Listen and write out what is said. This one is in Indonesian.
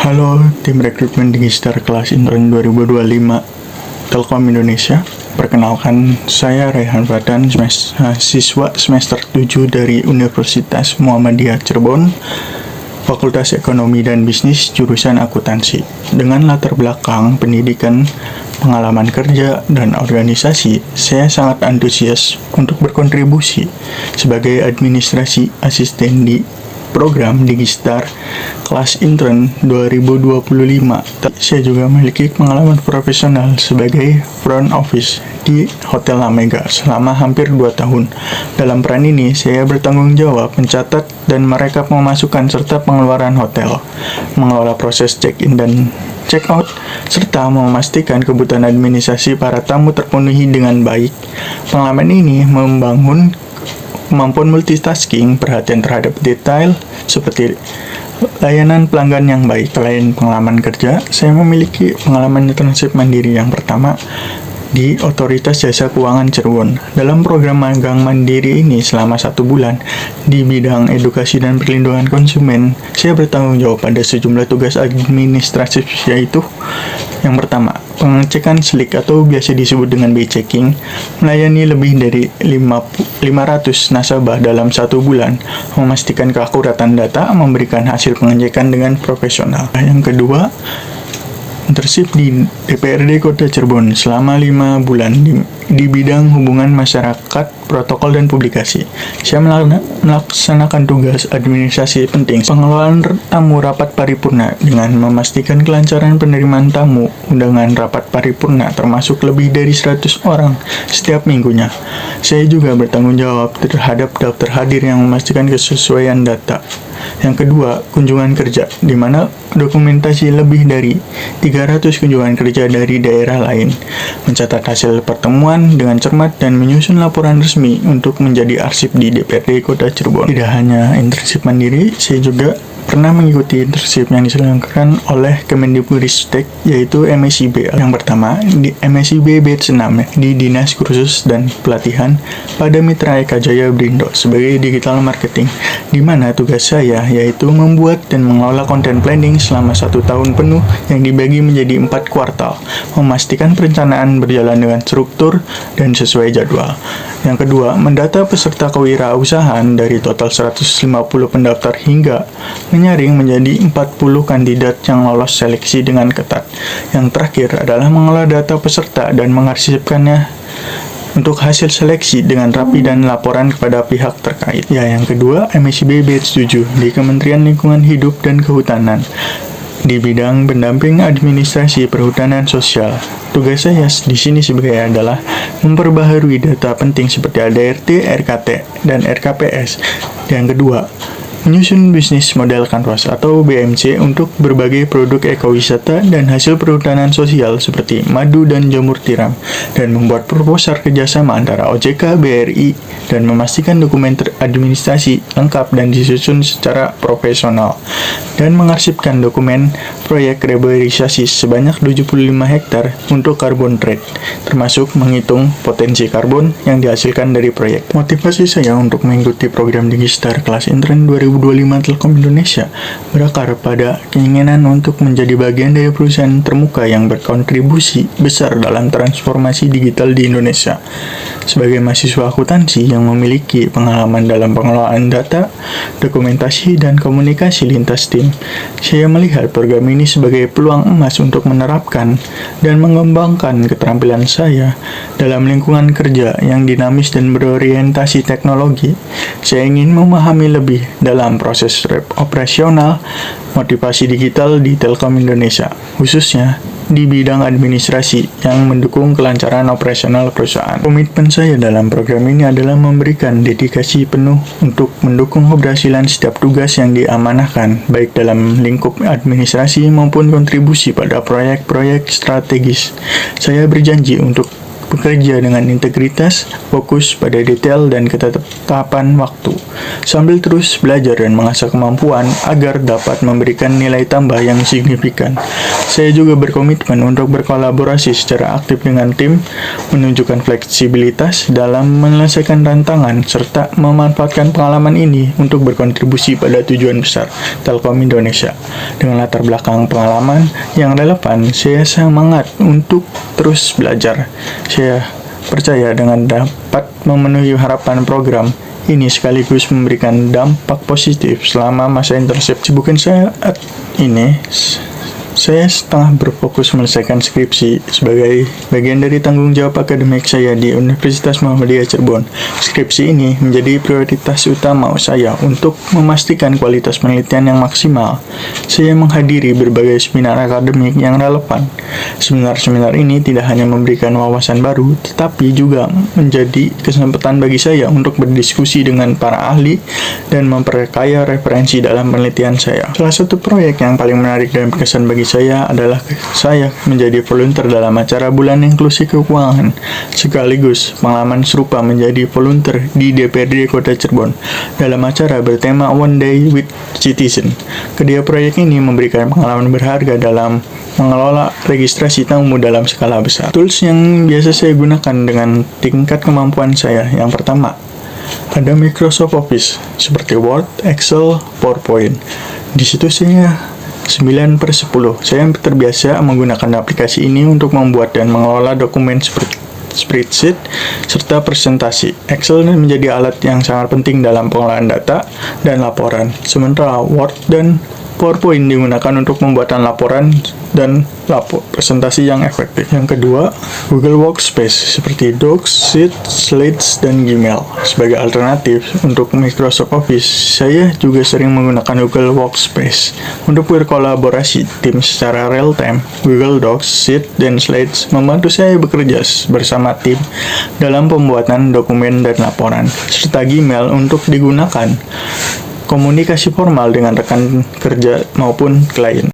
Halo, tim rekrutmen Digistar kelas intern 2025 Telkom Indonesia. Perkenalkan, saya Rehan Fatan, siswa semester 7 dari Universitas Muhammadiyah Cirebon, Fakultas Ekonomi dan Bisnis, jurusan akuntansi. Dengan latar belakang pendidikan, pengalaman kerja, dan organisasi, saya sangat antusias untuk berkontribusi sebagai administrasi asisten di program Digistar kelas intern 2025. Saya juga memiliki pengalaman profesional sebagai front office di Hotel La Mega selama hampir 2 tahun. Dalam peran ini, saya bertanggung jawab mencatat dan merekap pemasukan serta pengeluaran hotel, mengelola proses check-in dan check-out, serta memastikan kebutuhan administrasi para tamu terpenuhi dengan baik. Pengalaman ini membangun kemampuan multitasking, perhatian terhadap detail, seperti layanan pelanggan yang baik. Selain pengalaman kerja, saya memiliki pengalaman internship mandiri yang pertama di Otoritas Jasa Keuangan Cirebon. Dalam program magang mandiri ini selama 1 bulan di bidang edukasi dan perlindungan konsumen, saya bertanggung jawab pada sejumlah tugas administratif, yaitu yang pertama, pengecekan SLIK atau biasa disebut dengan BI checking, melayani lebih dari 500 nasabah dalam 1 bulan, memastikan keakuratan data, memberikan hasil pengecekan dengan profesional. Yang kedua, internship di DPRD Kota Cirebon selama 5 bulan di bidang hubungan masyarakat, protokol, dan publikasi. Saya melaksanakan tugas administrasi penting, pengelolaan tamu rapat paripurna dengan memastikan kelancaran penerimaan tamu undangan rapat paripurna termasuk lebih dari 100 orang setiap minggunya. Saya juga bertanggung jawab terhadap daftar hadir yang memastikan kesesuaian data. Yang kedua, kunjungan kerja, di mana dokumentasi lebih dari 300 kunjungan kerja dari daerah lain, mencatat hasil pertemuan dengan cermat dan menyusun laporan resmi untuk menjadi arsip di DPRD Kota Cirebon. Tidak hanya internship mandiri, saya juga pernah mengikuti internship yang diselenggarakan oleh Kemendikbudristek, yaitu MSIB. Yang pertama, di MSIB Batch 6 di Dinas Kursus dan Pelatihan pada Mitra Eka Jaya Brindo sebagai digital marketing, di mana tugas saya yaitu membuat dan mengelola konten planning selama 1 tahun penuh yang dibagi menjadi 4 kuartal, memastikan perencanaan berjalan dengan struktur dan sesuai jadwal. Yang kedua, mendata peserta kewirausahaan dari total 150 pendaftar hingga menyaring menjadi 40 kandidat yang lolos seleksi dengan ketat. Yang terakhir adalah mengelola data peserta dan mengarsipkannya untuk hasil seleksi dengan rapi dan laporan kepada pihak terkait. Yang kedua, MSIB Batch 7 di Kementerian Lingkungan Hidup dan Kehutanan di bidang pendamping administrasi perhutanan sosial. Tugas saya di sini sebagai adalah memperbaharui data penting seperti ADRT, RKT, dan RKPS. Yang kedua, menyusun bisnis model kanvas atau BMC untuk berbagai produk ekowisata dan hasil perhutanan sosial seperti madu dan jamur tiram, dan membuat proposal kerjasama antara OJK, BRI, dan memastikan dokumen administrasi lengkap dan disusun secara profesional, dan mengarsipkan dokumen proyek reboisasi sebanyak 75 hektar untuk carbon trade, termasuk menghitung potensi karbon yang dihasilkan dari proyek. Motivasi saya untuk mengikuti program Digistar kelas intern 2025 Telkom Indonesia berakar pada keinginan untuk menjadi bagian dari perusahaan termuka yang berkontribusi besar dalam transformasi digital di Indonesia. Sebagai mahasiswa akuntansi yang memiliki pengalaman dalam pengelolaan data, dokumentasi, dan komunikasi lintas tim, saya melihat program ini sebagai peluang emas untuk menerapkan dan mengembangkan keterampilan saya dalam lingkungan kerja yang dinamis dan berorientasi teknologi. Saya ingin memahami lebih dalam proses operasional motivasi digital di Telkom Indonesia, khususnya di bidang administrasi yang mendukung kelancaran operasional perusahaan. Komitmen saya dalam program ini adalah memberikan dedikasi penuh untuk mendukung keberhasilan setiap tugas yang diamanahkan, baik dalam lingkup administrasi maupun kontribusi pada proyek-proyek strategis. Saya berjanji untuk bekerja dengan integritas, fokus pada detail dan ketetapan waktu, sambil terus belajar dan mengasah kemampuan agar dapat memberikan nilai tambah yang signifikan. Saya juga berkomitmen untuk berkolaborasi secara aktif dengan tim, menunjukkan fleksibilitas dalam menyelesaikan tantangan, serta memanfaatkan pengalaman ini untuk berkontribusi pada tujuan besar Telkom Indonesia. Dengan latar belakang pengalaman yang relevan, saya semangat untuk terus belajar. Saya percaya dengan dapat memenuhi harapan program ini sekaligus memberikan dampak positif selama masa internship. Bukan saat ini, saya setengah berfokus menyelesaikan skripsi sebagai bagian dari tanggung jawab akademik saya di Universitas Muhammadiyah Cirebon. Skripsi ini menjadi prioritas utama saya untuk memastikan kualitas penelitian yang maksimal. Saya menghadiri berbagai seminar akademik yang relevan. Seminar-seminar ini tidak hanya memberikan wawasan baru, tetapi juga menjadi kesempatan bagi saya untuk berdiskusi dengan para ahli dan memperkaya referensi dalam penelitian saya. Salah satu proyek yang paling menarik dan berkesan bagi saya adalah saya menjadi volunteer dalam acara Bulan Inklusi Keuangan. Sekaligus pengalaman serupa menjadi volunteer di DPRD Kota Cirebon dalam acara bertema One Day with Citizen. Kedua proyek ini memberikan pengalaman berharga dalam mengelola registrasi tamu dalam skala besar. Tools yang biasa saya gunakan dengan tingkat kemampuan saya. Yang pertama, ada Microsoft Office seperti Word, Excel, PowerPoint. Di situ saya 9/10. Saya terbiasa menggunakan aplikasi ini untuk membuat dan mengelola dokumen seperti spreadsheet serta presentasi. Excel menjadi alat yang sangat penting dalam pengolahan data dan laporan. Sementara Word dan PowerPoint digunakan untuk pembuatan laporan dan presentasi yang efektif. Yang kedua, Google Workspace seperti Docs, Sheets, Slides, dan Gmail. Sebagai alternatif untuk Microsoft Office, saya juga sering menggunakan Google Workspace untuk berkolaborasi tim secara real-time. Google Docs, Sheets, dan Slides membantu saya bekerja bersama tim dalam pembuatan dokumen dan laporan, serta Gmail untuk digunakan komunikasi formal dengan rekan kerja maupun klien.